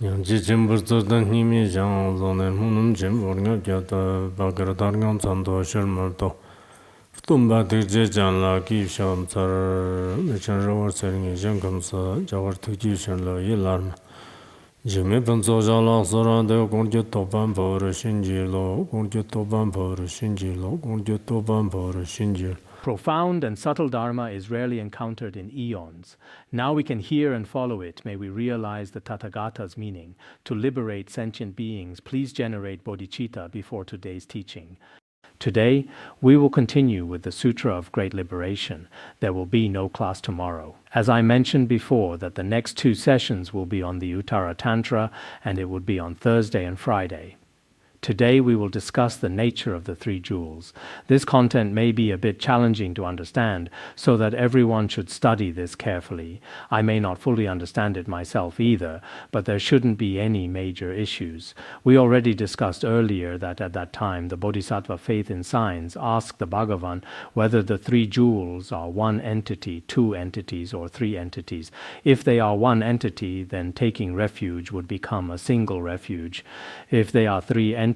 Yang ji jimbur zirdan nimi zhang zonen hunum jimbur nga gyata bakar targan zanto shirmar to. Tumba tikje jan la ki sham tsar mechan rawar seringi zhang kamsa jagar tikji shan la yi larma. Jimi panzo jala sara de gongje topan pawar shinji lo, gongje topan pawar shinji lo, gongje topan pawar shinji lo. Profound and subtle Dharma is rarely encountered in eons. Now we can hear and follow it. May we realize the Tathagata's meaning. To liberate sentient beings, please generate bodhicitta before today's teaching. Today, we will continue with the Sutra of Great Liberation. There will be no class tomorrow. As I mentioned before, that the next 2 sessions will be on the Uttara Tantra, and it would be on Thursday and Friday. Today we will discuss the nature of the 3 jewels. This content may be a bit challenging to understand, so that everyone should study this carefully. I may not fully understand it myself either, but there shouldn't be any major issues. We already discussed earlier that at that time the Bodhisattva faith in science asked the Bhagavan whether the 3 jewels are one entity, 2 entities, or 3 entities. If they are one entity, then taking refuge would become a single refuge. If they are 3 entities,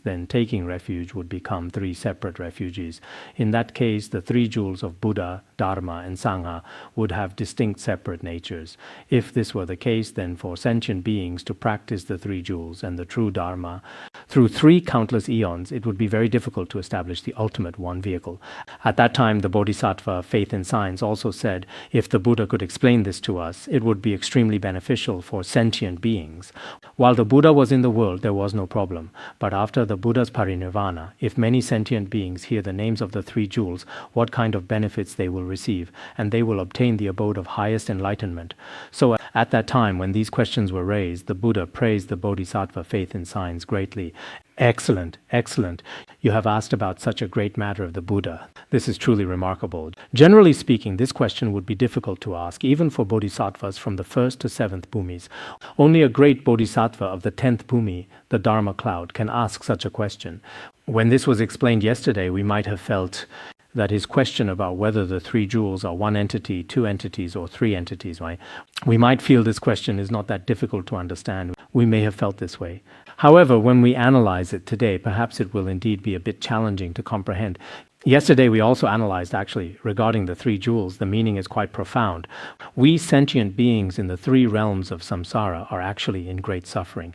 then taking refuge would become 3 separate refuges. In that case, the 3 jewels of Buddha, Dharma, and Sangha would have distinct separate natures. If this were the case, then for sentient beings to practice the 3 jewels and the true Dharma through 3 countless eons, it would be very difficult to establish the ultimate one vehicle. At that time, the Bodhisattva faith in science also said, if the Buddha could explain this to us, it would be extremely beneficial for sentient beings. While the Buddha was in the world, there was no problem. But after the Buddha's parinirvana, if many sentient beings hear the names of the 3 jewels, what kind of benefits they will receive, and they will obtain the abode of highest enlightenment. So at that time, when these questions were raised, the Buddha praised the Bodhisattva faith in science greatly. Excellent, excellent. You have asked about such a great matter of the Buddha. This is truly remarkable. Generally speaking, this question would be difficult to ask, even for bodhisattvas from the 1st to 7th bhumis. Only a great bodhisattva of the 10th bhumi, the Dharma cloud, can ask such a question. When this was explained yesterday, we might have felt that his question about whether the 3 jewels are 1 entity, 2 entities, or 3 entities, right? We might feel this question is not that difficult to understand. We may have felt this way. However, when we analyze it today, perhaps it will indeed be a bit challenging to comprehend. Yesterday we also analyzed, actually, regarding the 3 jewels, the meaning is quite profound. We sentient beings in the 3 realms of samsara are actually in great suffering.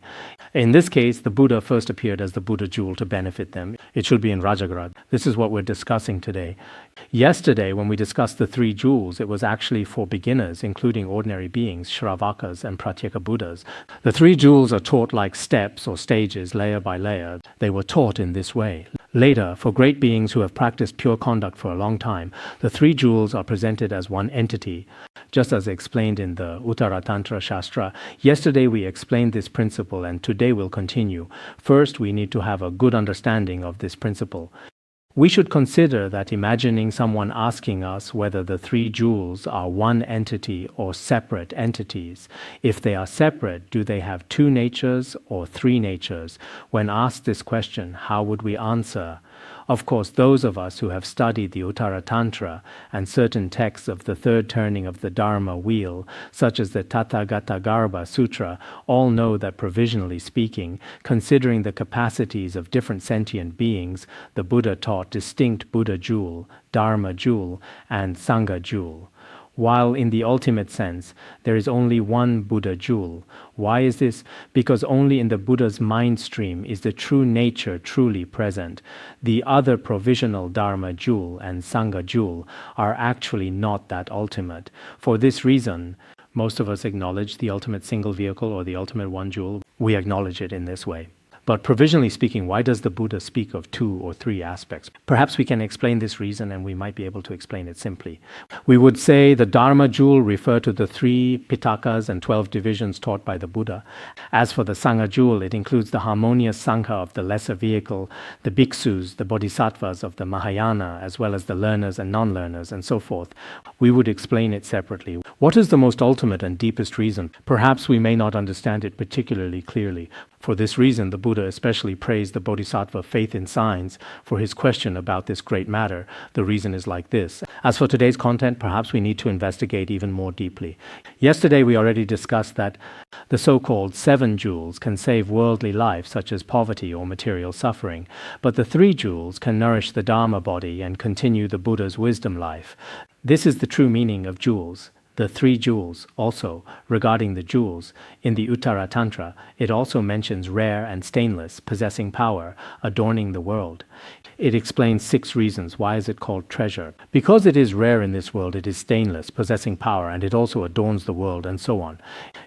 In this case, the Buddha first appeared as the Buddha jewel to benefit them. It should be in Rajagrat. This is what we're discussing today. Yesterday, when we discussed the 3 jewels, it was actually for beginners, including ordinary beings, Shravakas and Pratyeka Buddhas. The 3 jewels are taught like steps or stages, layer by layer. They were taught in this way. Later, for great beings who have practiced pure conduct for a long time, the 3 jewels are presented as one entity, just as explained in the Uttara Tantra Shastra. Yesterday we explained this principle, and today we'll continue. First, we need to have a good understanding of this principle. We should consider that imagining someone asking us whether the 3 jewels are one entity or separate entities. If they are separate, do they have 2 natures or 3 natures? When asked this question, how would we answer? Of course, those of us who have studied the Uttara Tantra and certain texts of the 3rd turning of the Dharma wheel, such as the Tathagata Sutra, all know that provisionally speaking, considering the capacities of different sentient beings, the Buddha taught distinct Buddha jewel, Dharma jewel, and Sangha jewel. While in the ultimate sense, there is only one Buddha jewel. Why is this? Because only in the Buddha's mind stream is the true nature truly present. The other provisional Dharma jewel and Sangha jewel are actually not that ultimate. For this reason, most of us acknowledge the ultimate single vehicle or the ultimate one jewel. We acknowledge it in this way. But provisionally speaking, why does the Buddha speak of 2 or 3 aspects? Perhaps we can explain this reason, and we might be able to explain it simply. We would say the Dharma jewel refer to the 3 Pitakas and 12 divisions taught by the Buddha. As for the Sangha jewel, it includes the harmonious Sangha of the lesser vehicle, the bhiksus, the bodhisattvas of the Mahayana, as well as the learners and non-learners, and so forth. We would explain it separately. What is the most ultimate and deepest reason? Perhaps we may not understand it particularly clearly. For this reason, the Buddha especially praised the Bodhisattva faith in science for his question about this great matter. The reason is like this. As for today's content, perhaps we need to investigate even more deeply. Yesterday we already discussed that the so-called 7 jewels can save worldly life, such as poverty or material suffering, but the 3 jewels can nourish the Dharma body and continue the Buddha's wisdom life. This is the true meaning of jewels. The 3 jewels. Also, regarding the jewels, in the Uttara Tantra, it also mentions rare and stainless, possessing power, adorning the world. It explains 6 reasons. Why is it called treasure? Because it is rare in this world, it is stainless, possessing power, and it also adorns the world, and so on.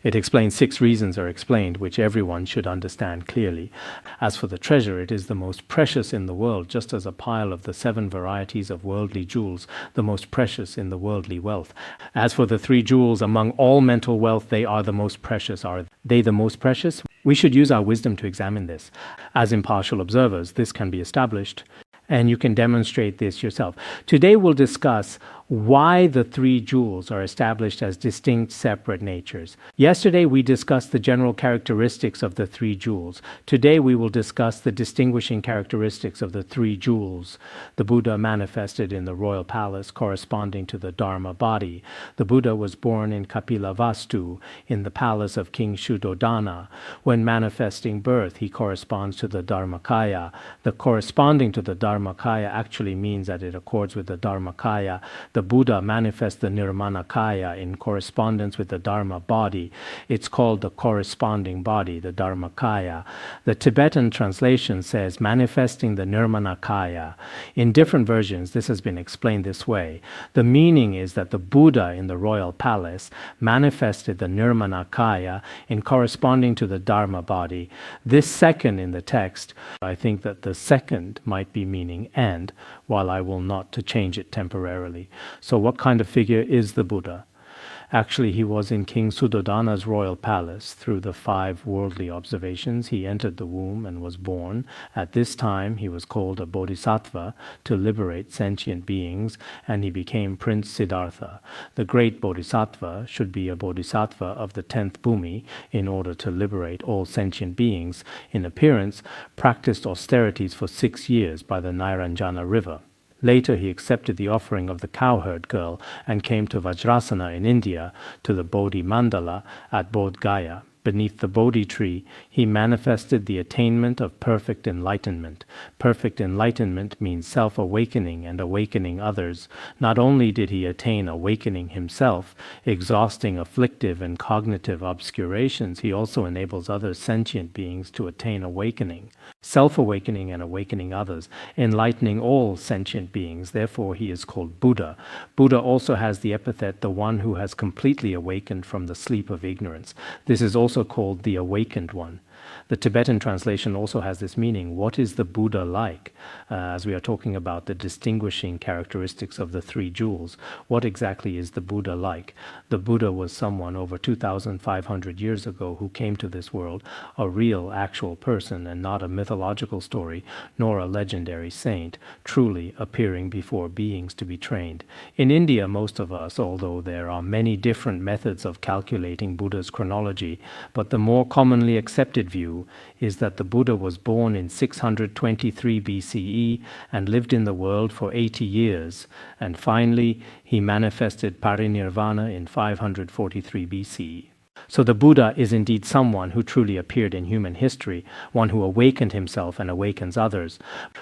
It explains 6 reasons are explained, which everyone should understand clearly. As for the treasure, it is the most precious in the world, just as a pile of the 7 varieties of worldly jewels, the most precious in the worldly wealth. As for the 3 jewels, among all mental wealth, they are the most precious. Are they the most precious? We should use our wisdom to examine this. As impartial observers, this can be established, and you can demonstrate this yourself. Today we'll discuss why the 3 jewels are established as distinct, separate natures. Yesterday we discussed the general characteristics of the 3 jewels. Today we will discuss the distinguishing characteristics of the 3 jewels. The Buddha manifested in the royal palace corresponding to the Dharma body. The Buddha was born in Kapilavastu, in the palace of King Shuddhodana. When manifesting birth, he corresponds to the Dharmakaya. The corresponding to the Dharmakaya actually means that it accords with the Dharmakaya. The Buddha manifests the Nirmanakaya in correspondence with the Dharma body. It's called the corresponding body, the Dharmakaya. The Tibetan translation says manifesting the Nirmanakaya. In different versions, this has been explained this way. The meaning is that the Buddha in the royal palace manifested the Nirmanakaya in corresponding to the Dharma body. This second in the text, I think that the second might be meaning and, while I will not to change it temporarily. So what kind of figure is the Buddha? Actually, he was in King Shuddhodana's royal palace. Through the 5 worldly observations, he entered the womb and was born. At this time, he was called a bodhisattva to liberate sentient beings, and he became Prince Siddhartha. The great bodhisattva should be a bodhisattva of the 10th bhumi in order to liberate all sentient beings. In appearance, practiced austerities for 6 years by the Nairanjana river. Later he accepted the offering of the cowherd girl and came to Vajrasana in India, to the Bodhi Mandala at Bodh Gaya. Beneath the Bodhi tree, he manifested the attainment of perfect enlightenment. Perfect enlightenment means self-awakening and awakening others. Not only did he attain awakening himself, exhausting afflictive and cognitive obscurations, he also enables other sentient beings to attain awakening. Self-awakening and awakening others, enlightening all sentient beings. Therefore, he is called Buddha. Buddha also has the epithet, the one who has completely awakened from the sleep of ignorance. This is also called the awakened one. The Tibetan translation also has this meaning. What is the Buddha like? As we are talking about the distinguishing characteristics of the 3 jewels, what exactly is the Buddha like? The Buddha was someone over 2,500 years ago who came to this world, a real, actual person, and not a mythological story, nor a legendary saint, truly appearing before beings to be trained. In India, most of us, although there are many different methods of calculating Buddha's chronology, but the more commonly accepted view is that the Buddha was born in 623 BCE and lived in the world for 80 years, and finally he manifested parinirvana in 543 BCE. So the Buddha is indeed someone who truly appeared in human history, one who awakened himself and awakens others.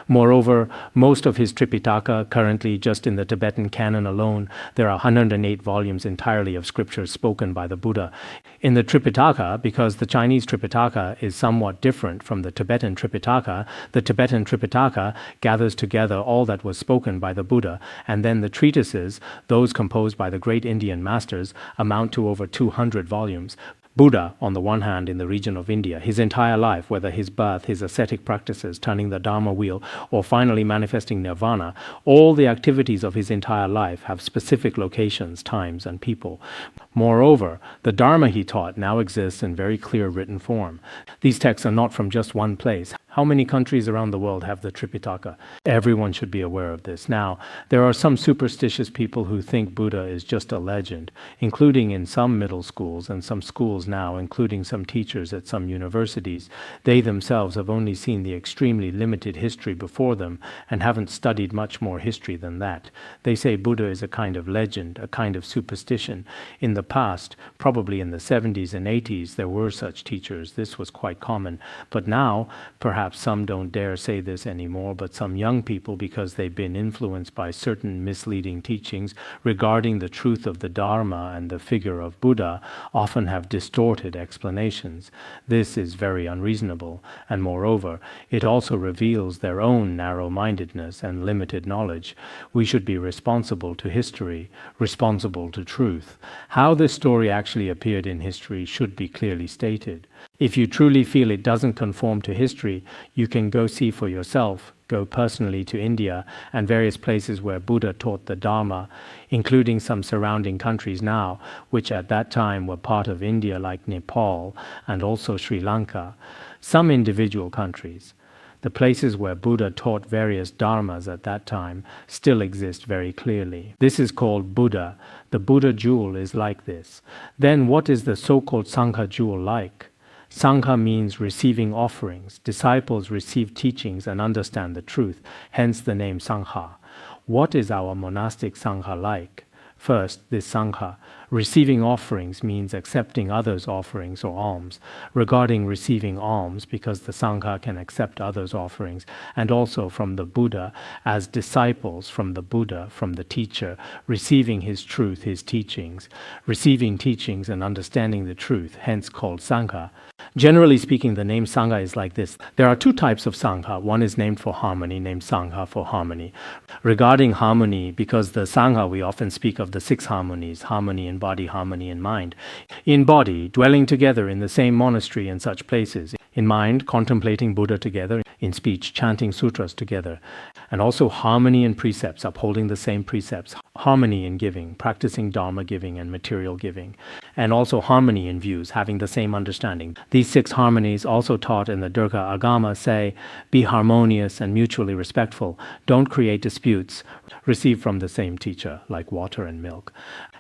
Moreover, most of his Tripitaka, currently just in the Tibetan canon alone, there are 108 volumes entirely of scriptures spoken by the Buddha. In the Tripitaka, because the Chinese Tripitaka is somewhat different from the Tibetan Tripitaka, the Tibetan Tripitaka gathers together all that was spoken by the Buddha, and then the treatises, those composed by the great Indian masters, amount to over 200 volumes. Buddha, on the one hand, in the region of India, his entire life, whether his birth, his ascetic practices, turning the Dharma wheel, or finally manifesting nirvana, all the activities of his entire life have specific locations, times, and people. Moreover, the Dharma he taught now exists in very clear written form. These texts are not from just one place. How many countries around the world have the Tripitaka? Everyone should be aware of this. Now, there are some superstitious people who think Buddha is just a legend, including in some middle schools and some schools now, including some teachers at some universities. They themselves have only seen the extremely limited history before them and haven't studied much more history than that. They say Buddha is a kind of legend, a kind of superstition. In the past, probably in the 70s and 80s, there were such teachers. This was quite common. But now, perhaps some don't dare say this anymore, but some young people, because they've been influenced by certain misleading teachings regarding the truth of the Dharma and the figure of Buddha, often have distorted explanations. This is very unreasonable, and moreover, it also reveals their own narrow-mindedness and limited knowledge. We should be responsible to history, responsible to truth. How this story actually appeared in history should be clearly stated. If you truly feel it doesn't conform to history, you can go see for yourself, go personally to India and various places where Buddha taught the Dharma, including some surrounding countries now, which at that time were part of India, like Nepal and also Sri Lanka. Some individual countries. The places where Buddha taught various dharmas at that time still exist very clearly. This is called Buddha. The Buddha jewel is like this. Then what is the so-called Sangha jewel like? Sangha means receiving offerings. Disciples receive teachings and understand the truth, hence the name Sangha. What is our monastic Sangha like? First, this Sangha. Receiving offerings means accepting others' offerings or alms. Regarding receiving alms, because the Sangha can accept others' offerings, and also from the Buddha, as disciples from the Buddha, from the teacher, receiving his truth, his teachings. Receiving teachings and understanding the truth, hence called Sangha. Generally speaking, the name Sangha is like this. There are two types of Sangha. One is named for harmony, named Sangha for harmony. Regarding harmony, because the Sangha, we often speak of the 6 harmonies, harmony in body, harmony in mind. In body, dwelling together in the same monastery and such places. In mind, contemplating Buddha together. In speech, chanting sutras together. And also harmony in precepts, upholding the same precepts. Harmony in giving, practicing Dharma giving and material giving. And also harmony in views, having the same understanding. These 6 harmonies, also taught in the Durga Agama, say, be harmonious and mutually respectful. Don't create disputes. Receive from the same teacher, like water and milk.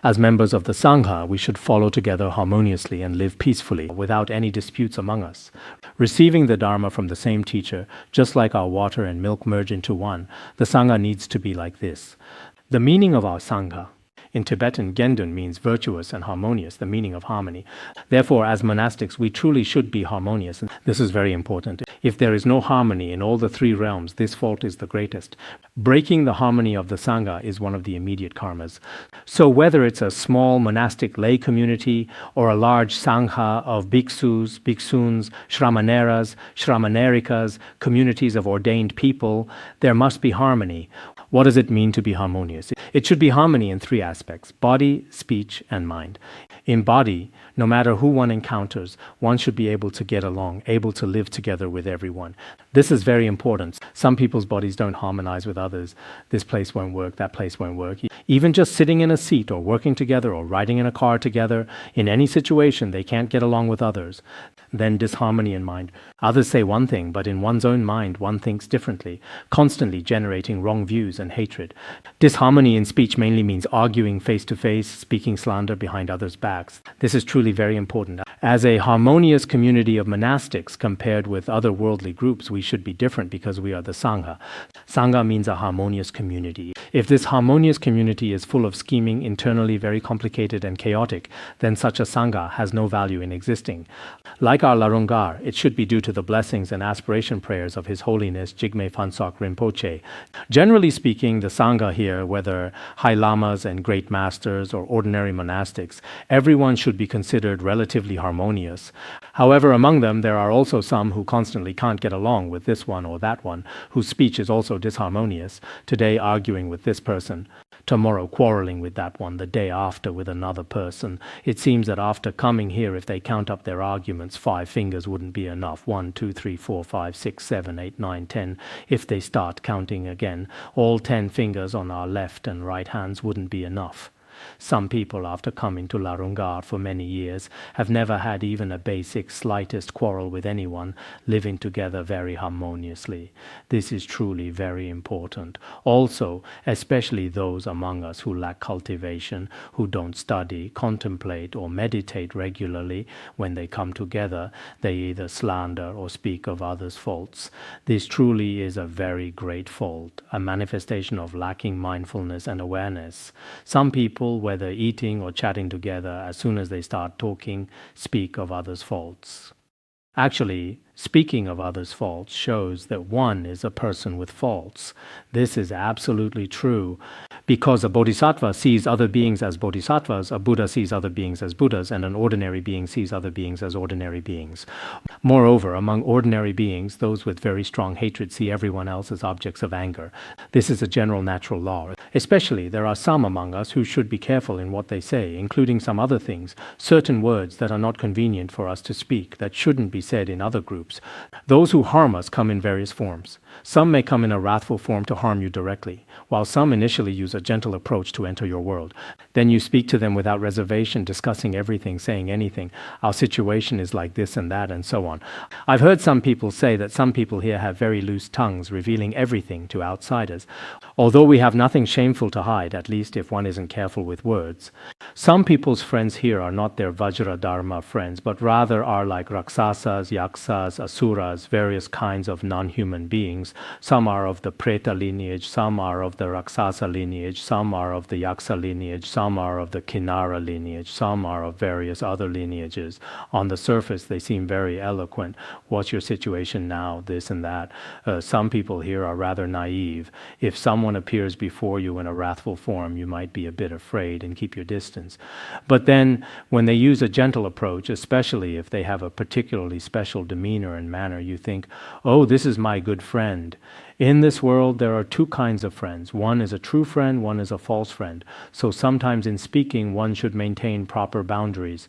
As members of the Sangha, we should follow together harmoniously and live peacefully, without any disputes among us. Receiving the Dharma from the same teacher, just like our water and milk merge into one, the Sangha needs to be like this. The meaning of our Sangha, in Tibetan, Gendun means virtuous and harmonious, the meaning of harmony. Therefore, as monastics, we truly should be harmonious. And this is very important. If there is no harmony in all the 3 realms, this fault is the greatest. Breaking the harmony of the Sangha is one of the immediate karmas. So whether it's a small monastic lay community or a large Sangha of bhiksus, bhiksuns, shramaneras, shramanerikas, communities of ordained people, there must be harmony. What does it mean to be harmonious? It should be harmony in 3 aspects: body, speech, and mind. In body, no matter who one encounters, one should be able to get along, able to live together with everyone. This is very important. Some people's bodies don't harmonize with others. This place won't work, that place won't work. Even just sitting in a seat or working together or riding in a car together, in any situation, they can't get along with others. Then disharmony in mind. Others say one thing, but in one's own mind, one thinks differently, constantly generating wrong views and hatred. Disharmony in speech mainly means arguing face to face, speaking slander behind others' backs. This is truly very important. As a harmonious community of monastics compared with other worldly groups, we should be different because we are the Sangha. Sangha means a harmonious community. If this harmonious community is full of scheming, internally very complicated and chaotic, then such a Sangha has no value in existing. Like our Larungar, it should be due to the blessings and aspiration prayers of His Holiness Jigme Phuntsok Rinpoche. Generally speaking, the Sangha here, whether high lamas and great masters or ordinary monastics, everyone should be considered relatively harmonious. However, among them, there are also some who constantly can't get along with this one or that one, whose speech is also disharmonious, today arguing with this person, tomorrow quarreling with that one, the day after with another person. It seems that after coming here, if they count up their arguments, 5 fingers wouldn't be enough. 1, 2, 3, 4, 5, 6, 7, 8, 9, 10. If they start counting again, all 10 fingers on our left and right hands wouldn't be enough. Some people, after coming to Larungar for many years, have never had even a basic, slightest quarrel with anyone, living together very harmoniously. This is truly very important. Also, especially those among us who lack cultivation, who don't study, contemplate, or meditate regularly, when they come together, they either slander or speak of others' faults. This truly is a very great fault, a manifestation of lacking mindfulness and awareness. Some people, whether eating or chatting together, as soon as they start talking, speak of others' faults. Actually, speaking of others' faults shows that one is a person with faults. This is absolutely true. Because a bodhisattva sees other beings as bodhisattvas, a Buddha sees other beings as Buddhas, and an ordinary being sees other beings as ordinary beings. Moreover, among ordinary beings, those with very strong hatred see everyone else as objects of anger. This is a general natural law. Especially, there are some among us who should be careful in what they say, including some other things, certain words that are not convenient for us to speak, that shouldn't be said in other groups. Those who harm us come in various forms. Some may come in a wrathful form to harm you directly, while some initially use a gentle approach to enter your world. Then you speak to them without reservation, discussing everything, saying anything. Our situation is like this and that, and so on. I've heard some people say that some people here have very loose tongues, revealing everything to outsiders. Although we have nothing shameful to hide, at least if one isn't careful with words. Some people's friends here are not their Vajra Dharma friends, but rather are like Rakshasas, Yaksas, Asuras, various kinds of non-human beings. Some are of the Preta lineage, some are of the Rakshasa lineage, some are of the Yaksa lineage, some are of the Kinara lineage, some are of various other lineages. On the surface, they seem very eloquent. What's your situation now? This and that. Some people here are rather naive. If someone appears before you in a wrathful form, you might be a bit afraid and keep your distance. But then, when they use a gentle approach, especially if they have a particularly special demeanor and manner, you think, oh, this is my good friend. In this world, there are two kinds of friends. One is a true friend, one is a false friend. So sometimes in speaking, one should maintain proper boundaries.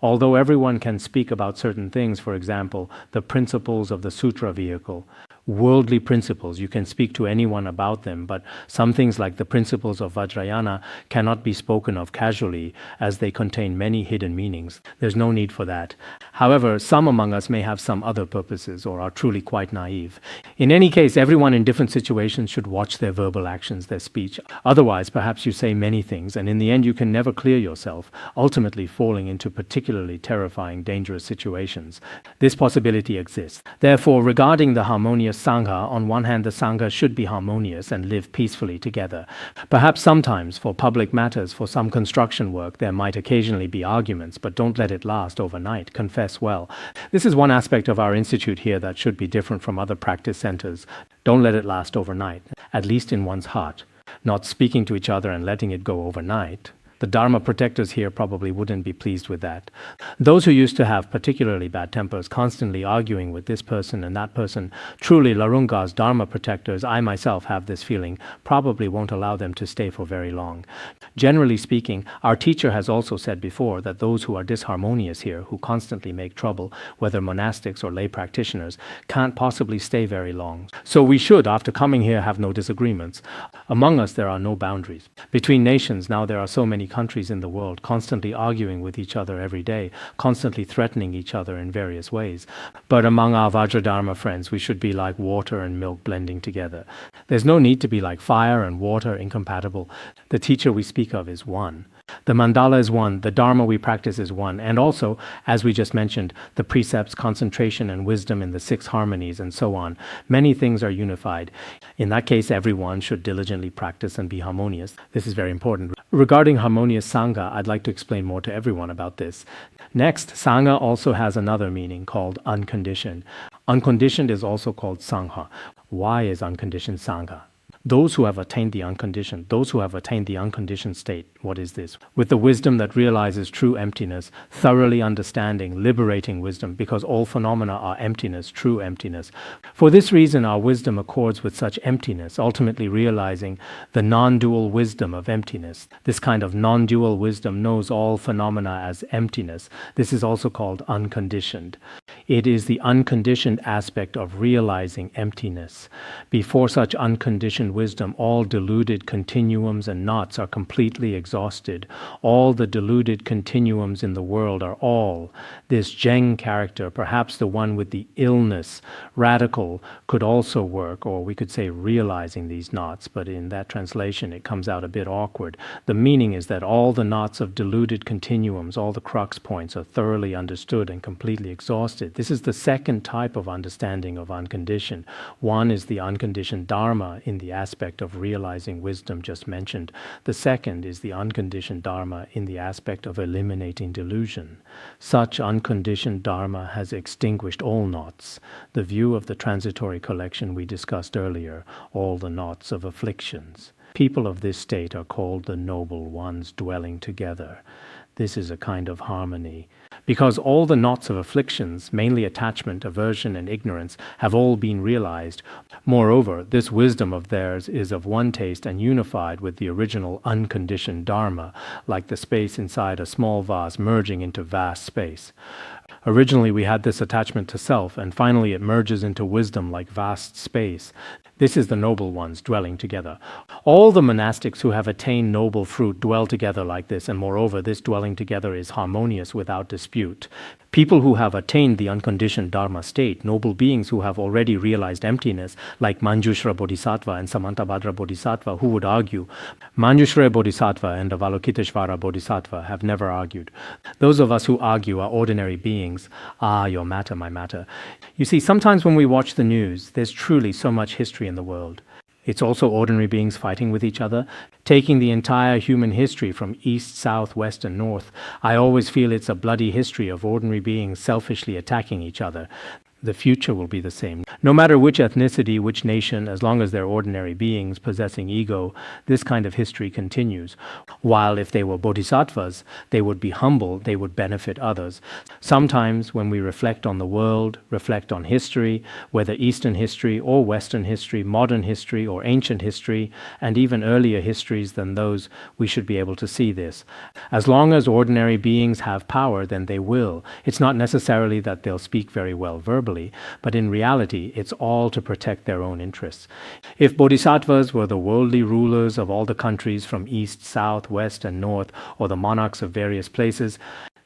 Although everyone can speak about certain things, for example, the principles of the Sutra vehicle, worldly principles, you can speak to anyone about them, but some things like the principles of Vajrayana cannot be spoken of casually, as they contain many hidden meanings. There's no need for that. However, some among us may have some other purposes or are truly quite naive. In any case, everyone in different situations should watch their verbal actions, their speech. Otherwise, perhaps you say many things, and in the end you can never clear yourself, ultimately falling into particularly terrifying, dangerous situations. This possibility exists. Therefore, regarding the harmonious Sangha, on one hand, the Sangha should be harmonious and live peacefully together. Perhaps sometimes, for public matters, for some construction work, there might occasionally be arguments, but don't let it last overnight. Confess well. This is one aspect of our institute here that should be different from other practice centers. Don't let it last overnight, at least in one's heart. Not speaking to each other and letting it go overnight. The Dharma protectors here probably wouldn't be pleased with that. Those who used to have particularly bad tempers, constantly arguing with this person and that person, truly Larungar's Dharma protectors, I myself have this feeling, probably won't allow them to stay for very long. Generally speaking, our teacher has also said before that those who are disharmonious here, who constantly make trouble, whether monastics or lay practitioners, can't possibly stay very long. So we should, after coming here, have no disagreements. Among us there are no boundaries. Between nations now there are so many countries in the world, constantly arguing with each other every day, constantly threatening each other in various ways. But among our Vajradharma friends, we should be like water and milk blending together. There's no need to be like fire and water, incompatible. The teacher we speak of is one. The mandala is one, the Dharma we practice is one, and also, as we just mentioned, the precepts, concentration, and wisdom in the 6 harmonies, and so on. Many things are unified. In that case, everyone should diligently practice and be harmonious. This is very important. Regarding harmonious Sangha, I'd like to explain more to everyone about this. Next, Sangha also has another meaning called unconditioned. Unconditioned is also called Sangha. Why is unconditioned Sangha? Those who have attained the unconditioned, state, what is this? With the wisdom that realizes true emptiness, thoroughly understanding, liberating wisdom, because all phenomena are emptiness, true emptiness. For this reason, our wisdom accords with such emptiness, ultimately realizing the non-dual wisdom of emptiness. This kind of non-dual wisdom knows all phenomena as emptiness. This is also called unconditioned. It is the unconditioned aspect of realizing emptiness. Before such unconditioned wisdom, all deluded continuums and knots are completely exhausted. All the deluded continuums in the world are all. This Zheng character, perhaps the one with the illness, radical, could also work, or we could say realizing these knots, but in that translation it comes out a bit awkward. The meaning is that all the knots of deluded continuums, all the crux points, are thoroughly understood and completely exhausted. This is the second type of understanding of unconditioned. One is the unconditioned Dharma in the aspect of realizing wisdom just mentioned. The second is the unconditioned Dharma in the aspect of eliminating delusion. Such unconditioned Dharma has extinguished all knots. The view of the transitory collection we discussed earlier, all the knots of afflictions. People of this state are called the noble ones dwelling together. This is a kind of harmony. Because all the knots of afflictions, mainly attachment, aversion, and ignorance, have all been realized. Moreover, this wisdom of theirs is of one taste and unified with the original unconditioned Dharma, like the space inside a small vase merging into vast space. Originally we had this attachment to self, and finally it merges into wisdom like vast space. This is the noble ones dwelling together. All the monastics who have attained noble fruit dwell together like this, and moreover this dwelling together is harmonious without dispute. People who have attained the unconditioned Dharma state, noble beings who have already realized emptiness, like Manjushra Bodhisattva and Samantabhadra Bodhisattva, who would argue. Manjushra Bodhisattva and Avalokiteshvara Bodhisattva have never argued. Those of us who argue are ordinary beings. Ah, your matter, my matter. You see, sometimes when we watch the news, there's truly so much history in the world. It's also ordinary beings fighting with each other. Taking the entire human history from east, south, west, and north, I always feel it's a bloody history of ordinary beings selfishly attacking each other. The future will be the same. No matter which ethnicity, which nation, as long as they're ordinary beings possessing ego, this kind of history continues. While if they were bodhisattvas, they would be humble, they would benefit others. Sometimes when we reflect on the world, reflect on history, whether Eastern history or Western history, modern history or ancient history, and even earlier histories than those, we should be able to see this. As long as ordinary beings have power, then they will. It's not necessarily that they'll speak very well verbally, but in reality, it's all to protect their own interests. If bodhisattvas were the worldly rulers of all the countries from east, south, west, and north, or the monarchs of various places,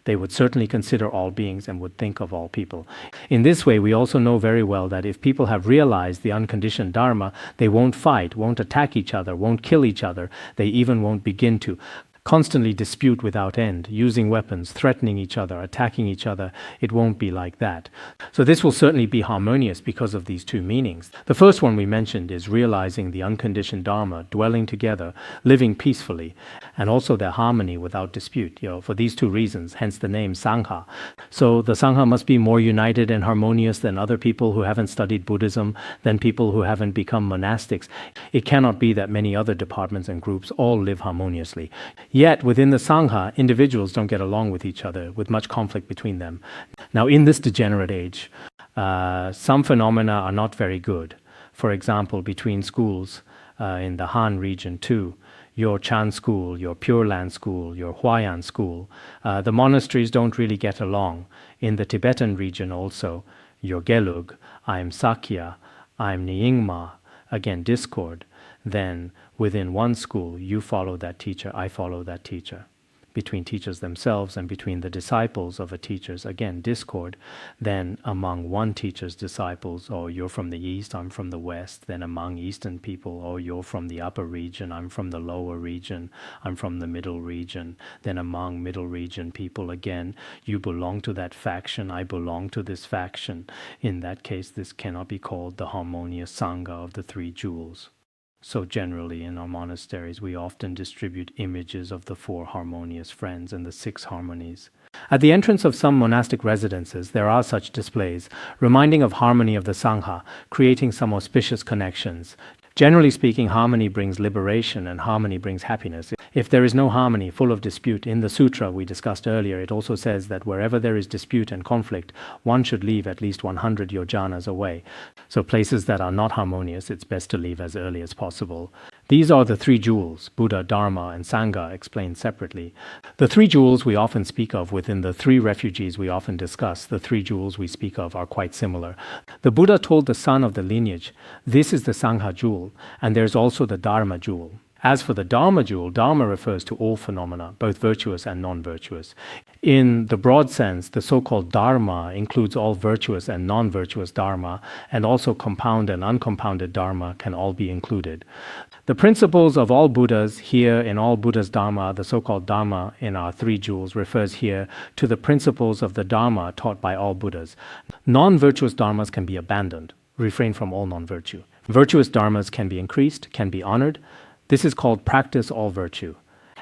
they would certainly consider all beings and would think of all people. In this way, we also know very well that if people have realized the unconditioned Dharma, they won't fight, won't attack each other, won't kill each other, they even won't begin to. Constantly dispute without end, using weapons, threatening each other, attacking each other. It won't be like that. So this will certainly be harmonious because of these two meanings. The first one we mentioned is realizing the unconditioned Dharma, dwelling together, living peacefully, and also their harmony without dispute. For these two reasons, hence the name Sangha. So the Sangha must be more united and harmonious than other people who haven't studied Buddhism, than people who haven't become monastics. It cannot be that many other departments and groups all live harmoniously. Yet, within the Sangha, individuals don't get along with each other, with much conflict between them. Now, in this degenerate age, some phenomena are not very good. For example, between schools in the Han region too, your Chan school, your Pure Land school, your Huayan school, the monasteries don't really get along. In the Tibetan region also, your Gelug, I'm Sakya, I'm Nyingma, again discord. Then within one school, you follow that teacher, I follow that teacher. Between teachers themselves and between the disciples of a teacher's, again, discord. Then among one teacher's disciples, oh, you're from the east, I'm from the west. Then among eastern people, oh, you're from the upper region, I'm from the lower region, I'm from the middle region. Then among middle region people again, you belong to that faction, I belong to this faction. In that case, this cannot be called the harmonious Sangha of the three jewels. So generally in our monasteries, we often distribute images of the four harmonious friends and the six harmonies. At the entrance of some monastic residences, there are such displays, reminding of harmony of the Sangha, creating some auspicious connections. Generally speaking, harmony brings liberation and harmony brings happiness. If there is no harmony, full of dispute, in the Sutra we discussed earlier, it also says that wherever there is dispute and conflict, one should leave at least 100 yojanas away. So places that are not harmonious, it's best to leave as early as possible. These are the three jewels, Buddha, Dharma, and Sangha, explained separately. The three jewels we often speak of within the three refugees we often discuss, the three jewels we speak of are quite similar. The Buddha told the son of the lineage, this is the Sangha jewel, and there's also the Dharma jewel. As for the Dharma jewel, Dharma refers to all phenomena, both virtuous and non-virtuous. In the broad sense, the so-called Dharma includes all virtuous and non-virtuous Dharma, and also compound and uncompounded Dharma can all be included. The principles of all Buddhas here in all Buddha's Dharma, the so-called Dharma in our three jewels, refers here to the principles of the Dharma taught by all Buddhas. Non-virtuous Dharmas can be abandoned. Refrain from all non-virtue. Virtuous Dharmas can be increased, can be honored. This is called practice all virtue.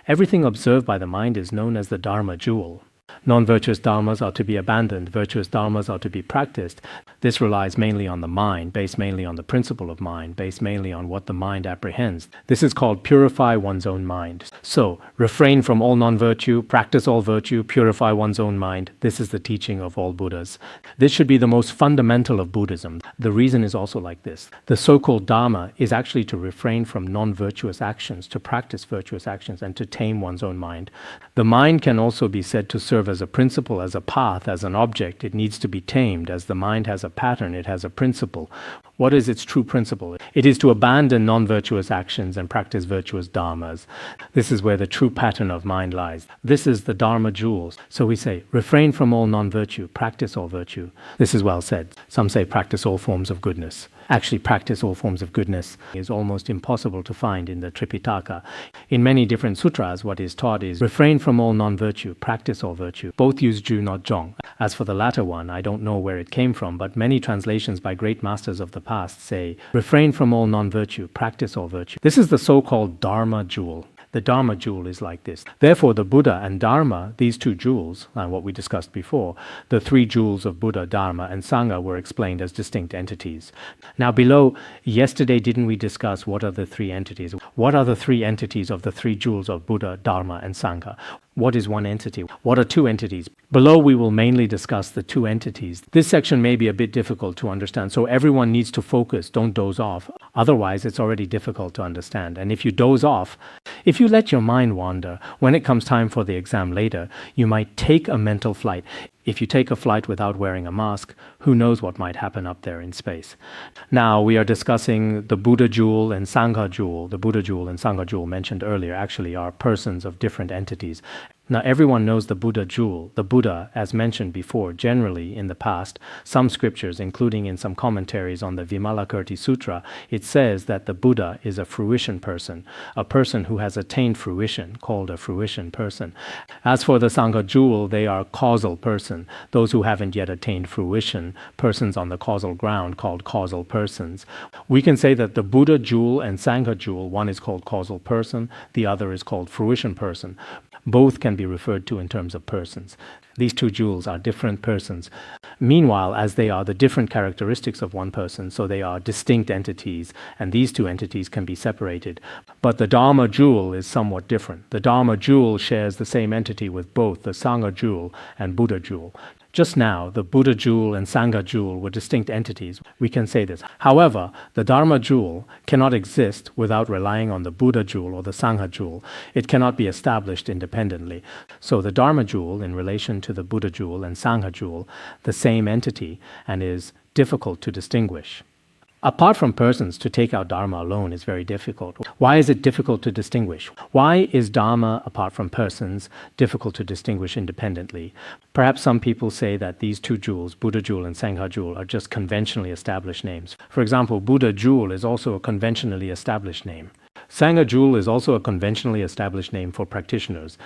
Everything observed by the mind is known as the Dharma jewel. Non-virtuous dharmas are to be abandoned, virtuous dharmas are to be practiced. This relies mainly on the mind, based mainly on the principle of mind, based mainly on what the mind apprehends. This is called purify one's own mind. So, refrain from all non-virtue, practice all virtue, purify one's own mind. This is the teaching of all Buddhas. This should be the most fundamental of Buddhism. The reason is also like this. The so-called Dharma is actually to refrain from non-virtuous actions, to practice virtuous actions, and to tame one's own mind. The mind can also be said to serve as a principle, as a path, as an object. It needs to be tamed. As the mind has a pattern, it has a principle. What is its true principle? It is to abandon non-virtuous actions and practice virtuous dharmas. This is where the true pattern of mind lies. This is the Dharma jewels. So we say, refrain from all non-virtue, practice all virtue. This is well said. Some say practice all forms of goodness. Actually, practice all forms of goodness is almost impossible to find in the Tripitaka. In many different sutras, what is taught is refrain from all non-virtue, practice all virtue. Both use ju, not jong. As for the latter one, I don't know where it came from, but many translations by great masters of the past say, refrain from all non-virtue, practice all virtue. This is the so-called Dharma jewel. The Dharma jewel is like this. Therefore, the Buddha and Dharma, these two jewels, and what we discussed before, the three jewels of Buddha, Dharma, and Sangha were explained as distinct entities. Now below, yesterday didn't we discuss what are the three entities? What are the three entities of the three jewels of Buddha, Dharma, and Sangha? What is one entity? What are two entities? Below we will mainly discuss the two entities. This section may be a bit difficult to understand, so everyone needs to focus, don't doze off. Otherwise, it's already difficult to understand. And if you doze off, if you let your mind wander, when it comes time for the exam later, you might take a mental flight. If you take a flight without wearing a mask, who knows what might happen up there in space. Now, we are discussing the Buddha jewel and Sangha jewel. The Buddha jewel and Sangha jewel mentioned earlier actually are persons of different entities. Now, everyone knows the Buddha jewel. The Buddha, as mentioned before, generally in the past, some scriptures, including in some commentaries on the Vimalakirti Sutra, it says that the Buddha is a fruition person, a person who has attained fruition, called a fruition person. As for the Sangha jewel, they are causal person, those who haven't yet attained fruition, persons on the causal ground called causal persons. We can say that the Buddha jewel and Sangha jewel, one is called causal person, the other is called fruition person. Both can be referred to in terms of persons. These two jewels are different persons. Meanwhile, as they are the different characteristics of one person, so they are distinct entities, and these two entities can be separated. But the Dharma jewel is somewhat different. The Dharma jewel shares the same entity with both the Sangha jewel and Buddha jewel. Just now, the Buddha jewel and Sangha jewel were distinct entities. We can say this. However, the Dharma jewel cannot exist without relying on the Buddha jewel or the Sangha jewel. It cannot be established independently. So the Dharma jewel, in relation to the Buddha jewel and Sangha jewel, the same entity, and is difficult to distinguish. Apart from persons, to take out Dharma alone is very difficult. Why is it difficult to distinguish? Why is Dharma, apart from persons, difficult to distinguish independently? Perhaps some people say that these two jewels, Buddha jewel and Sangha jewel, are just conventionally established names. For example, Buddha jewel is also a conventionally established name. Sangha jewel is also a conventionally established name for practitioners.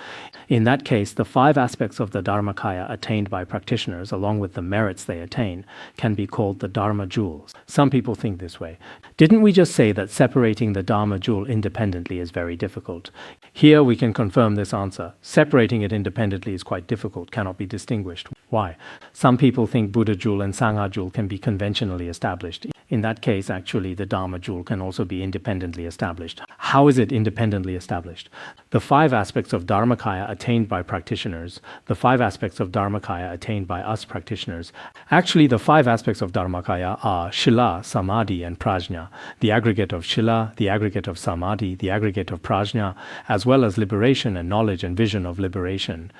In that case, the 5 aspects of the Dharmakaya attained by practitioners, along with the merits they attain, can be called the Dharma jewels. Some people think this way. Didn't we just say that separating the Dharma jewel independently is very difficult? Here we can confirm this answer. Separating it independently is quite difficult, cannot be distinguished. Why? Some people think Buddha jewel and Sangha jewel can be conventionally established. In that case, actually, the Dharma jewel can also be independently established. How is it independently established? The 5 aspects of Dharmakaya attained by practitioners, the 5 aspects of Dharmakaya attained by us practitioners. Actually, the 5 aspects of Dharmakaya are Shila, Samadhi, and Prajna. The aggregate of Shila, the aggregate of Samadhi, the aggregate of Prajna, as well as liberation and knowledge and vision of liberation.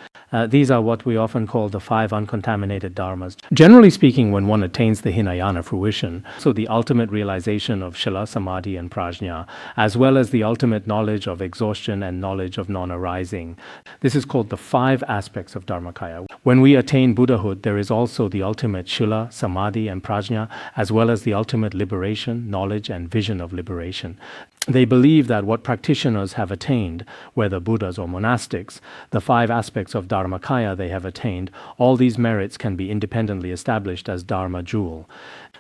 These are what we often call the 5 uncontaminated dharmas. Generally speaking, when one attains the Hinayana fruition, so the ultimate realization of Shila, Samadhi, and Prajna, as well as the ultimate knowledge of exhaustion and knowledge of non-arising. This is called the 5 aspects of Dharmakaya. When we attain Buddhahood, there is also the ultimate Shila, Samadhi, and Prajna, as well as the ultimate liberation, knowledge, and vision of liberation. They believe that what practitioners have attained, whether Buddhas or monastics, the 5 aspects of Dharmakaya they have attained, all these merits can be independently established as Dharma jewel.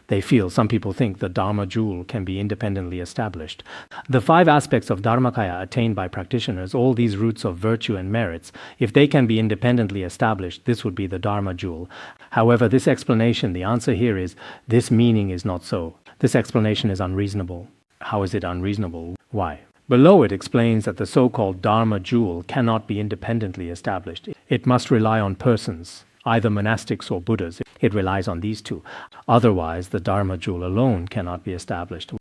They feel, some people think, the Dharma jewel can be independently established. The 5 aspects of Dharmakaya attained by practitioners, all these roots of virtue and merits, if they can be independently established, this would be the Dharma jewel. However, this explanation, the answer here is, this meaning is not so. This explanation is unreasonable. How is it unreasonable? Why? Below it explains that the so-called Dharma jewel cannot be independently established. It must rely on persons, either monastics or Buddhas. It relies on these 2. Otherwise, the Dharma jewel alone cannot be established.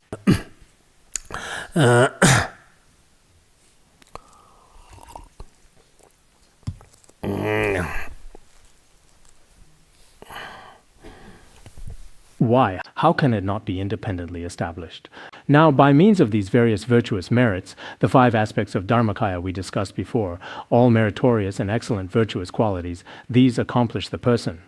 Why? How can it not be independently established? Now, by means of these various virtuous merits, the 5 aspects of Dharmakaya we discussed before, all meritorious and excellent virtuous qualities, these accomplish the person.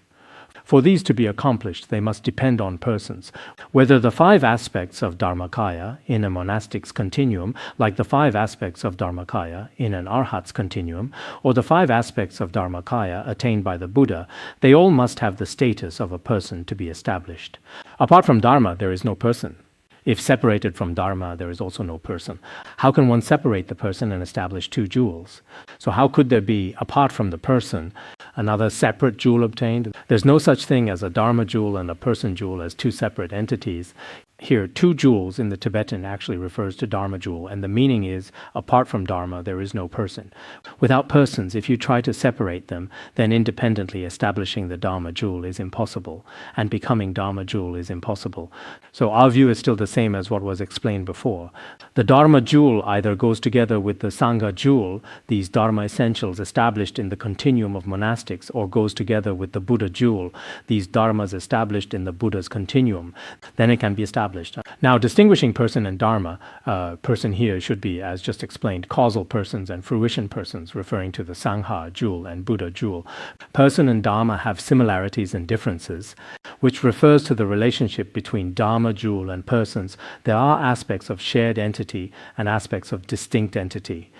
For these to be accomplished, they must depend on persons. Whether the 5 aspects of Dharmakaya in a monastic's continuum, like the 5 aspects of Dharmakaya in an arhat's continuum, or the 5 aspects of Dharmakaya attained by the Buddha, they all must have the status of a person to be established. Apart from Dharma, there is no person. If separated from Dharma, there is also no person. How can one separate the person and establish 2 jewels? So how could there be, apart from the person, another separate jewel obtained? There's no such thing as a Dharma jewel and a person jewel as 2 separate entities. Here, 2 jewels in the Tibetan actually refers to Dharma jewel, and the meaning is, apart from Dharma, there is no person. Without persons, if you try to separate them, then independently establishing the Dharma jewel is impossible, and becoming Dharma jewel is impossible. So our view is still the same as what was explained before. The Dharma jewel either goes together with the Sangha jewel, these Dharma essentials established in the continuum of monastics, or goes together with the Buddha jewel, these Dharmas established in the Buddha's continuum. Then it can be established. Now, distinguishing person and Dharma, person here should be, as just explained, causal persons and fruition persons, referring to the Sangha jewel and Buddha jewel. Person and Dharma have similarities and differences, which refers to the relationship between Dharma jewel and persons. There are aspects of shared entity and aspects of distinct entity.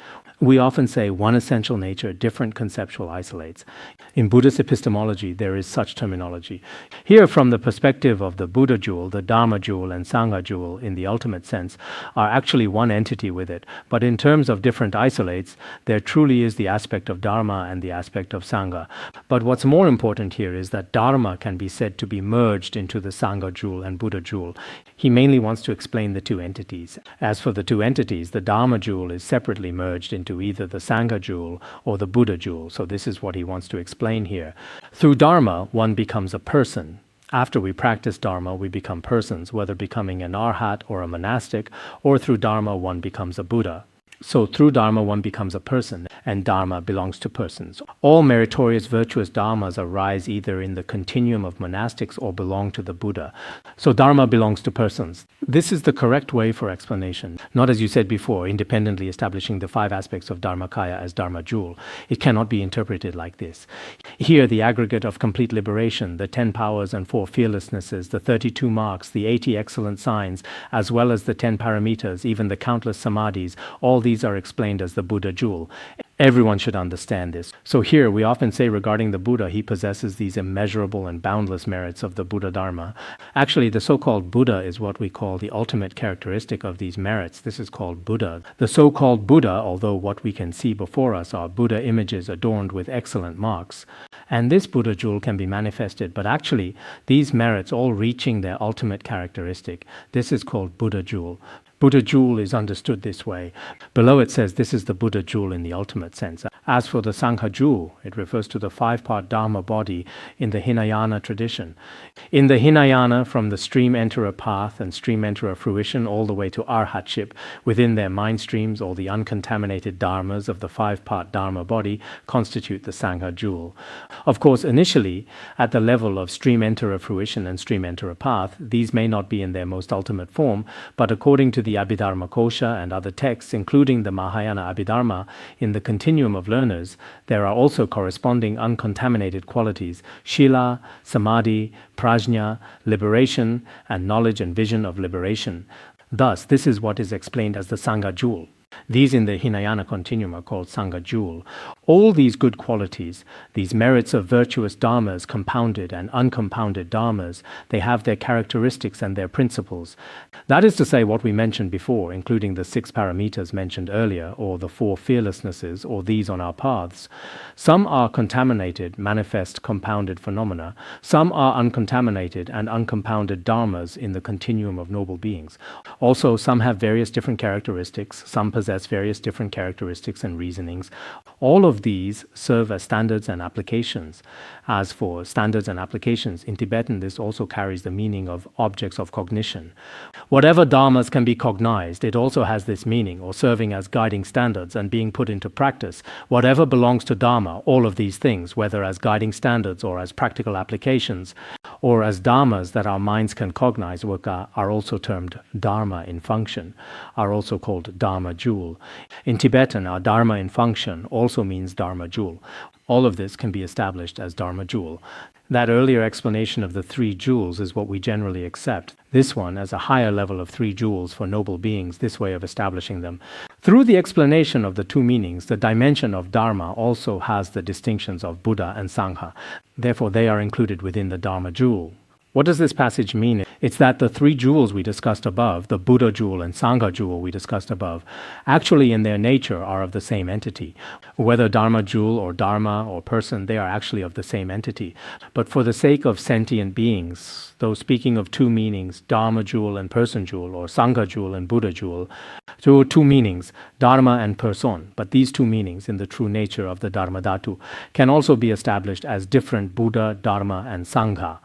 We often say one essential nature, different conceptual isolates. In Buddhist epistemology, there is such terminology. Here, from the perspective of the Buddha jewel, the Dharma jewel and Sangha jewel, in the ultimate sense, are actually one entity with it. But in terms of different isolates, there truly is the aspect of Dharma and the aspect of Sangha. But what's more important here is that Dharma can be said to be merged into the Sangha jewel and Buddha jewel. He mainly wants to explain the 2 entities. As for the 2 entities, the Dharma jewel is separately merged into either the Sangha jewel or the Buddha jewel. So this is what he wants to explain here. Through Dharma, one becomes a person. After we practice Dharma, we become persons, whether becoming an arhat or a monastic, or through Dharma, one becomes a Buddha. So through Dharma, one becomes a person, and Dharma belongs to persons. All meritorious virtuous Dharmas arise either in the continuum of monastics or belong to the Buddha. So Dharma belongs to persons. This is the correct way for explanation. Not, as you said before, independently establishing the 5 aspects of Dharmakaya as Dharma jewel. It cannot be interpreted like this. Here, the aggregate of complete liberation, the 10 powers and 4 fearlessnesses, the 32 marks, the 80 excellent signs, as well as the 10 paramitas, even the countless samadhis, all these are explained as the Buddha jewel. Everyone should understand this. So here we often say regarding the Buddha, he possesses these immeasurable and boundless merits of the Buddha Dharma. Actually, the so-called Buddha is what we call the ultimate characteristic of these merits. This is called Buddha. The so-called Buddha, although what we can see before us are Buddha images adorned with excellent marks, and this Buddha jewel can be manifested, but actually these merits all reaching their ultimate characteristic. This is called Buddha jewel. Buddha jewel is understood this way. Below it says this is the Buddha jewel in the ultimate sense. As for the Sangha jewel, it refers to the five-part Dharma body in the Hinayana tradition. In the Hinayana, from the stream enterer path and stream enterer fruition all the way to arhatship, within their mind streams, all the uncontaminated dharmas of the five-part Dharma body constitute the Sangha jewel. Of course, initially, at the level of stream enterer fruition and stream enterer path, these may not be in their most ultimate form, but according to the Abhidharma Kosha and other texts, including the Mahayana Abhidharma, in the continuum of learners, there are also corresponding uncontaminated qualities: Shila, Samadhi, Prajna, liberation, and knowledge and vision of liberation. Thus, this is what is explained as the Sangha jewel. These in the Hinayana continuum are called Sangha jewel. All these good qualities, these merits of virtuous dharmas, compounded and uncompounded dharmas, they have their characteristics and their principles. That is to say, what we mentioned before, including the 6 paramitas mentioned earlier, or the 4 fearlessnesses, or these on our paths. Some are contaminated, manifest, compounded phenomena. Some are uncontaminated and uncompounded dharmas in the continuum of noble beings. Also, some have various different characteristics. Some possess various different characteristics and reasonings. All of these serve as standards and applications. As for standards and applications, in Tibetan this also carries the meaning of objects of cognition. Whatever dharmas can be cognized, it also has this meaning, or serving as guiding standards and being put into practice. Whatever belongs to dharma, all of these things, whether as guiding standards or as practical applications, or as dharmas that our minds can cognize, are also termed dharma in function, are also called dharma jewel. In Tibetan, our dharma in function also means dharma jewel. All of this can be established as dharma jewel. That earlier explanation of the 3 jewels is what we generally accept. This one as a higher level of 3 jewels for noble beings, this way of establishing them. Through the explanation of the 2 meanings, the dimension of dharma also has the distinctions of Buddha and Sangha. Therefore, they are included within the dharma jewel. What does this passage mean? It's that the 3 jewels we discussed above, the Buddha jewel and Sangha jewel we discussed above, actually in their nature are of the same entity. Whether Dharma jewel or Dharma or person, they are actually of the same entity. But for the sake of sentient beings, though speaking of 2 meanings, Dharma jewel and person jewel, or Sangha jewel and Buddha jewel, so 2 meanings, Dharma and person, but these 2 meanings in the true nature of the Dharma Dhatu can also be established as different Buddha, Dharma, and Sangha.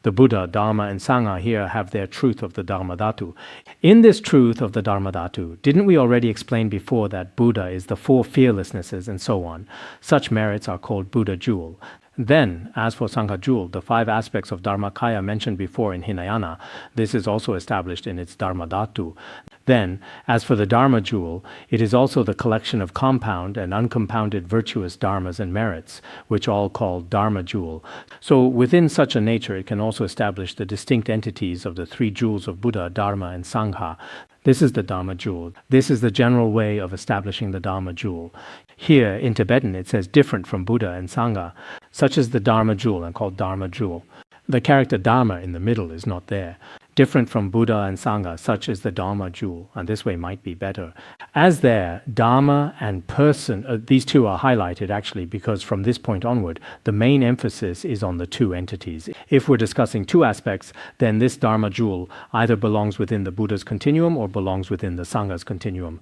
The Buddha, Dharma, and Sangha here have their truth of the Dharma Dhatu. In this truth of the Dharma Dhatu, didn't we already explain before that Buddha is the 4 fearlessnesses and so on? Such merits are called Buddha jewel. Then, as for Sangha jewel, the 5 aspects of Dharmakaya mentioned before in Hinayana, this is also established in its Dharma Dhatu. Then, as for the Dharma jewel, it is also the collection of compound and uncompounded virtuous dharmas and merits, which all call Dharma jewel. So within such a nature, it can also establish the distinct entities of the 3 jewels of Buddha, Dharma, and Sangha. This is the Dharma jewel. This is the general way of establishing the Dharma jewel. Here, in Tibetan, it says different from Buddha and Sangha, such as the Dharma jewel and called Dharma jewel. The character Dharma in the middle is not there. Different from Buddha and Sangha, such as the Dharma jewel, and this way might be better. As there, Dharma and person, these 2 are highlighted actually because from this point onward, the main emphasis is on the 2 entities. If we're discussing 2 aspects, then this Dharma jewel either belongs within the Buddha's continuum or belongs within the Sangha's continuum.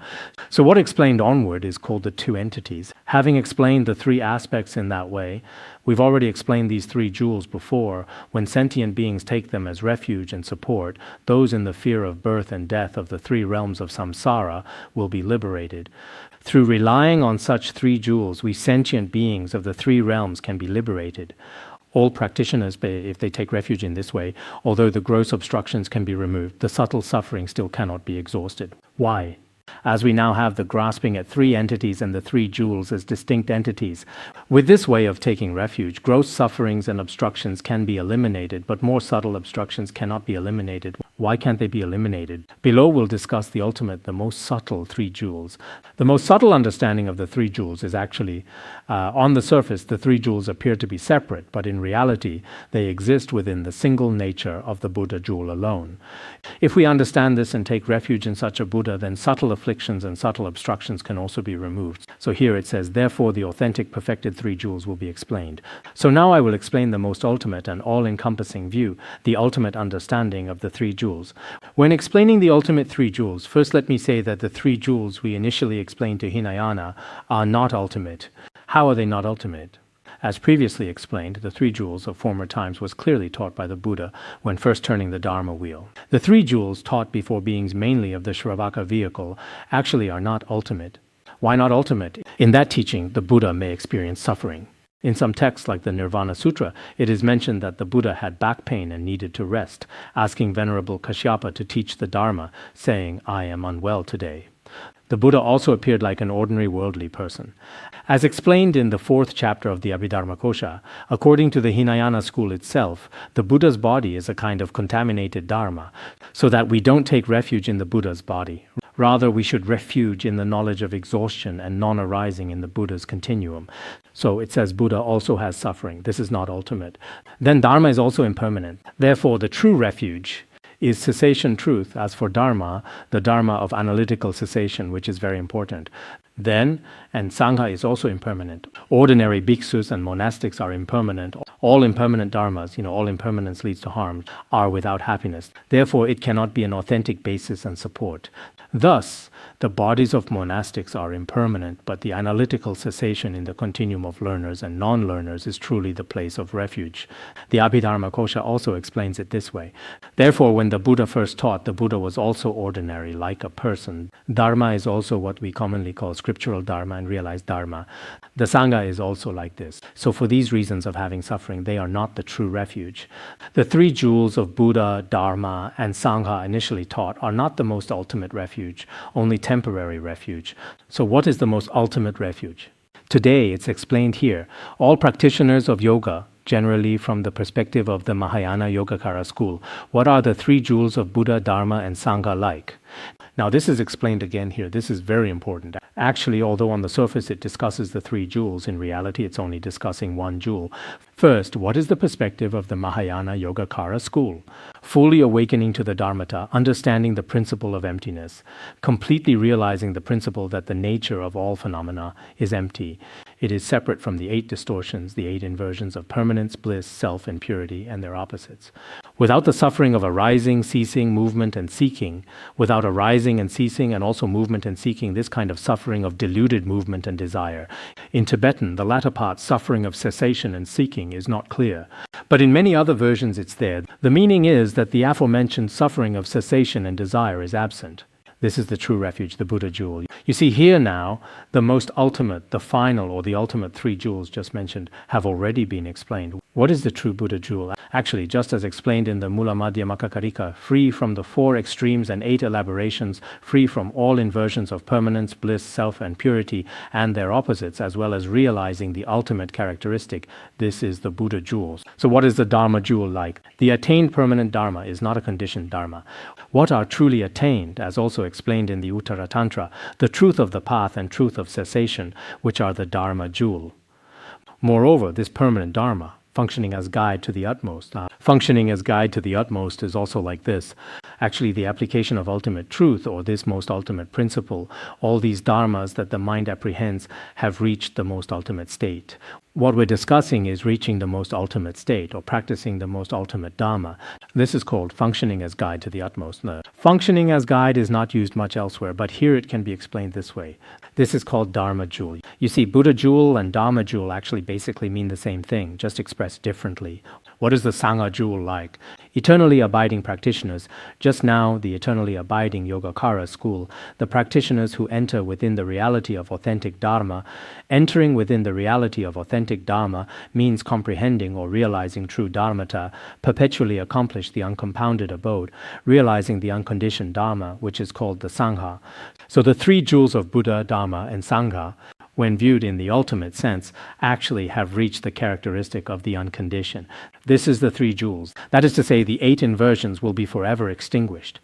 So what explained onward is called the 2 entities. Having explained the 3 aspects in that way, we've already explained these 3 jewels before. When sentient beings take them as refuge and support, those in the fear of birth and death of the 3 realms of samsara will be liberated. Through relying on such 3 jewels, we sentient beings of the 3 realms can be liberated. All practitioners, if they take refuge in this way, although the gross obstructions can be removed, the subtle suffering still cannot be exhausted. Why? As we now have the grasping at 3 entities and the 3 jewels as distinct entities. With this way of taking refuge, gross sufferings and obstructions can be eliminated, but more subtle obstructions cannot be eliminated. Why can't they be eliminated? Below we'll discuss the ultimate, the most subtle three jewels. The most subtle understanding of the three jewels is actually, on the surface, the three jewels appear to be separate, but in reality, they exist within the single nature of the Buddha jewel alone. If we understand this and take refuge in such a Buddha, then subtle afflictions and subtle obstructions can also be removed. So here it says, therefore the authentic perfected three jewels will be explained. So now I will explain the most ultimate and all-encompassing view, the ultimate understanding of the three jewels. When explaining the ultimate three jewels, first let me say that the three jewels we initially explained to Hinayana are not ultimate. How are they not ultimate? As previously explained, the three jewels of former times was clearly taught by the Buddha when first turning the Dharma wheel. The three jewels taught before beings mainly of the Shravaka vehicle actually are not ultimate. Why not ultimate? In that teaching, the Buddha may experience suffering. In some texts like the Nirvana Sutra, it is mentioned that the Buddha had back pain and needed to rest, asking Venerable Kashyapa to teach the Dharma, saying, "I am unwell today." The Buddha also appeared like an ordinary worldly person. As explained in the 4th chapter of the Abhidharmakosha, according to the Hinayana school itself, the Buddha's body is a kind of contaminated dharma, so that we don't take refuge in the Buddha's body. Rather, we should refuge in the knowledge of exhaustion and non-arising in the Buddha's continuum. So it says Buddha also has suffering. This is not ultimate. Then dharma is also impermanent. Therefore, the true refuge is cessation truth. As for dharma, the dharma of analytical cessation, which is very important. Then, and Sangha is also impermanent. Ordinary bhiksus and monastics are impermanent. All impermanent dharmas, all impermanence leads to harm, are without happiness. Therefore, it cannot be an authentic basis and support. Thus, the bodies of monastics are impermanent, but the analytical cessation in the continuum of learners and non-learners is truly the place of refuge. The Abhidharmakosha also explains it this way. Therefore, when the Buddha first taught, the Buddha was also ordinary, like a person. Dharma is also what we commonly call scriptural dharma and realized dharma. The Sangha is also like this. So for these reasons of having suffering, they are not the true refuge. The three jewels of Buddha, Dharma, and Sangha initially taught are not the most ultimate refuge, only temporary refuge. So what is the most ultimate refuge? Today, it's explained here. All practitioners of yoga, generally from the perspective of the Mahayana Yogacara school, what are the three jewels of Buddha, Dharma, and Sangha like? Now this is explained again here. This is very important. Actually, although on the surface it discusses the three jewels, in reality it's only discussing one jewel. First, what is the perspective of the Mahayana Yogacara school? Fully awakening to the Dharmata, understanding the principle of emptiness, completely realizing the principle that the nature of all phenomena is empty. It is separate from the 8 distortions, the 8 inversions of permanence, bliss, self, and purity, and their opposites. Without the suffering of arising, ceasing, movement, and seeking, without arising and ceasing and also movement and seeking, this kind of suffering of deluded movement and desire. In Tibetan, the latter part, suffering of cessation and seeking, is not clear. But in many other versions it's there. The meaning is that the aforementioned suffering of cessation and desire is absent. This is the true refuge, the Buddha jewel. You see here now, the most ultimate, the final or the ultimate three jewels just mentioned have already been explained. What is the true Buddha jewel? Actually, just as explained in the Mula Madhya Makakarika, free from the 4 extremes and 8 elaborations, free from all inversions of permanence, bliss, self, and purity, and their opposites, as well as realizing the ultimate characteristic, this is the Buddha jewel. So what is the Dharma jewel like? The attained permanent Dharma is not a conditioned Dharma. What are truly attained, as also explained in the Uttara Tantra, the truth of the path and truth of cessation, which are the Dharma jewel. Moreover, this permanent Dharma, functioning as guide to the utmost. Functioning as guide to the utmost is also like this. Actually, the application of ultimate truth, or this most ultimate principle, all these dharmas that the mind apprehends have reached the most ultimate state. What we're discussing is reaching the most ultimate state, or practicing the most ultimate dharma. This is called functioning as guide to the utmost. Functioning as guide is not used much elsewhere, but here it can be explained this way. This is called Dharma jewel. You see, Buddha jewel and Dharma jewel actually basically mean the same thing, just expressed differently. What is the Sangha jewel like? Eternally abiding practitioners, just now the eternally abiding Yogacara school, the practitioners who enter within the reality of authentic Dharma. Entering within the reality of authentic Dharma means comprehending or realizing true Dharmata, perpetually accomplish the uncompounded abode, realizing the unconditioned Dharma, which is called the Sangha. So the three jewels of Buddha, Dharma, and Sangha when viewed in the ultimate sense, actually have reached the characteristic of the unconditioned. This is the three jewels. That is to say, the 8 inversions will be forever extinguished.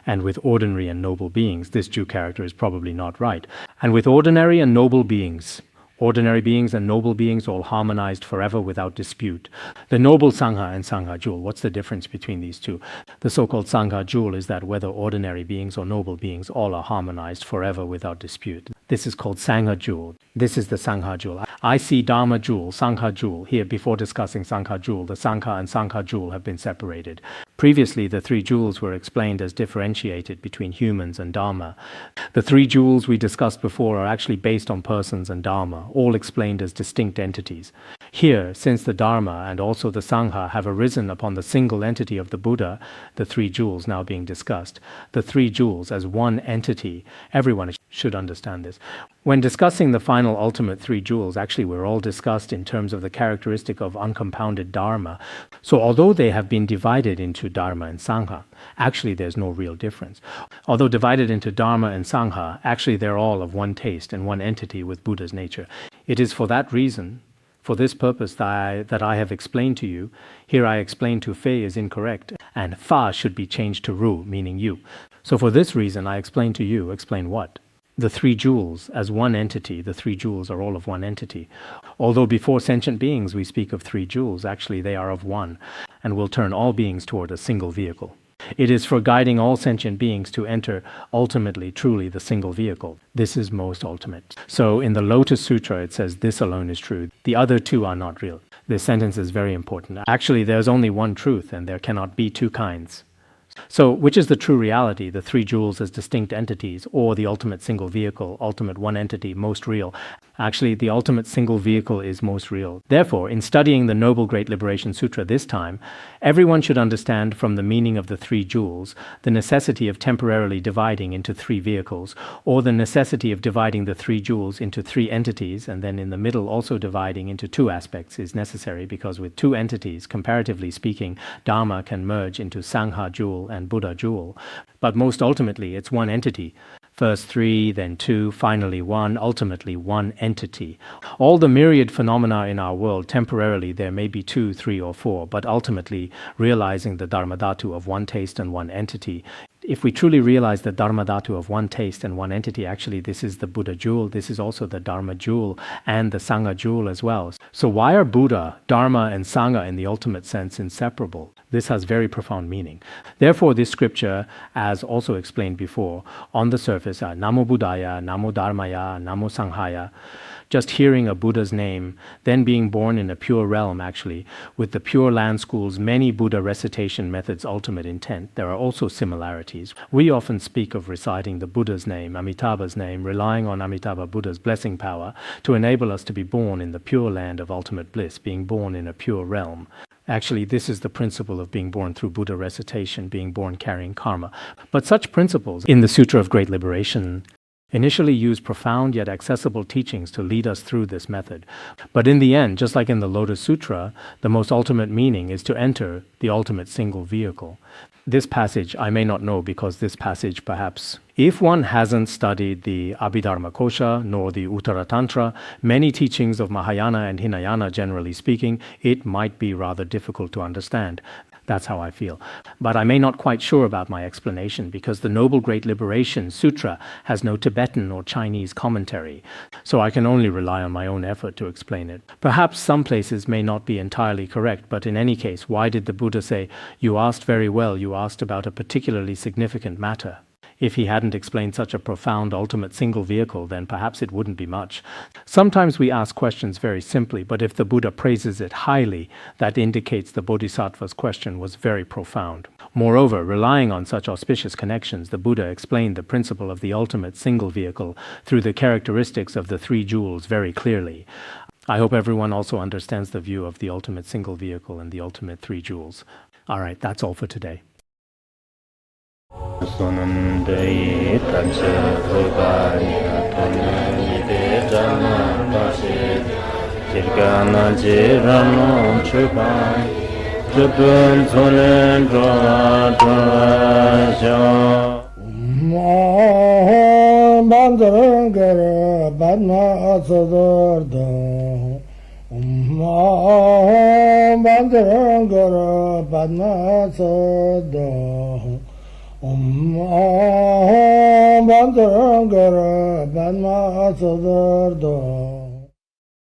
And with ordinary and noble beings, this due character is probably not right. And with ordinary and noble beings and noble beings all harmonized forever without dispute. The noble Sangha and Sangha jewel, what's the difference between these two? The so-called Sangha jewel is that whether ordinary beings or noble beings, all are harmonized forever without dispute. This is called Sangha jewel. This is the Sangha jewel. I see Dharma jewel, Sangha jewel. Here, before discussing Sangha jewel, the Sangha and Sangha jewel have been separated. Previously, the 3 jewels were explained as differentiated between humans and Dharma. The 3 jewels we discussed before are actually based on persons and Dharma, all explained as distinct entities. Here, since the Dharma and also the Sangha have arisen upon the single entity of the Buddha, the 3 jewels now being discussed, the 3 jewels as one entity, everyone should understand this. When discussing the final ultimate 3 jewels, actually we're all discussed in terms of the characteristic of uncompounded Dharma. So although they have been divided into Dharma and Sangha, actually there's no real difference. Although divided into Dharma and Sangha, actually they're all of one taste and one entity with Buddha's nature. It is for that reason, for this purpose that I have explained to you. Here I explain to Fei is incorrect, and Fa should be changed to Ru, meaning you. So for this reason I explain to you, explain what? The 3 jewels as one entity, the 3 jewels are all of one entity. Although before sentient beings we speak of 3 jewels, actually they are of one, and will turn all beings toward a single vehicle. It is for guiding all sentient beings to enter ultimately, truly the single vehicle. This is most ultimate. So in the Lotus Sutra it says this alone is true. The other 2 are not real. This sentence is very important. Actually there's only one truth and there cannot be 2 kinds. So which is the true reality, the 3 jewels as distinct entities, or the ultimate single vehicle, ultimate one entity, most real? Actually, the ultimate single vehicle is most real. Therefore, in studying the Noble Great Liberation Sutra this time, everyone should understand from the meaning of the 3 jewels the necessity of temporarily dividing into 3 vehicles, or the necessity of dividing the 3 jewels into 3 entities, and then in the middle also dividing into 2 aspects is necessary, because with 2 entities, comparatively speaking, Dharma can merge into Sangha jewel and Buddha jewel. But most ultimately, it's one entity. First 3, then 2, finally 1, ultimately one entity. All the myriad phenomena in our world, temporarily there may be 2, 3, or 4, but ultimately realizing the Dharmadhatu of one taste and one entity. If we truly realize the Dharmadhatu of one taste and one entity, actually this is the Buddha jewel, this is also the Dharma jewel and the Sangha jewel as well. So why are Buddha, Dharma and Sangha in the ultimate sense inseparable? This has very profound meaning. Therefore this scripture, as also explained before, on the surface are Namo Buddhaya, Namo Dharmaya, Namo Sanghaya. Just hearing a Buddha's name, then being born in a pure realm actually, with the Pure Land School's many Buddha recitation methods' ultimate intent, there are also similarities. We often speak of reciting the Buddha's name, Amitabha's name, relying on Amitabha Buddha's blessing power to enable us to be born in the pure land of ultimate bliss, being born in a pure realm. Actually, this is the principle of being born through Buddha recitation, being born carrying karma. But such principles in the Sutra of Great Liberation initially use profound yet accessible teachings to lead us through this method. But in the end, just like in the Lotus Sutra, the most ultimate meaning is to enter the ultimate single vehicle. This passage I may not know, because this passage perhaps, if one hasn't studied the Abhidharma Kosha nor the Uttara Tantra, many teachings of Mahayana and Hinayana generally speaking, it might be rather difficult to understand. That's how I feel. But I may not quite sure about my explanation, because the Noble Great Liberation Sutra has no Tibetan or Chinese commentary, so I can only rely on my own effort to explain it. Perhaps some places may not be entirely correct, but in any case, why did the Buddha say, "You asked very well, you asked about a particularly significant matter"? If he hadn't explained such a profound ultimate single vehicle, then perhaps it wouldn't be much. Sometimes we ask questions very simply, but if the Buddha praises it highly, that indicates the Bodhisattva's question was very profound. Moreover, relying on such auspicious connections, the Buddha explained the principle of the ultimate single vehicle through the characteristics of the 3 jewels very clearly. I hope everyone also understands the view of the ultimate single vehicle and the ultimate 3 jewels. All right, that's all for today. Sonandai Tamsa Thogaya Tonani Jana Pasi Jirgana Jirano Chubai Jupun Sonen Droa Droa Bandara Bandharangara Padma Sodargye Bandharangara Padma Sodargye Bandharangara Padma Sodargye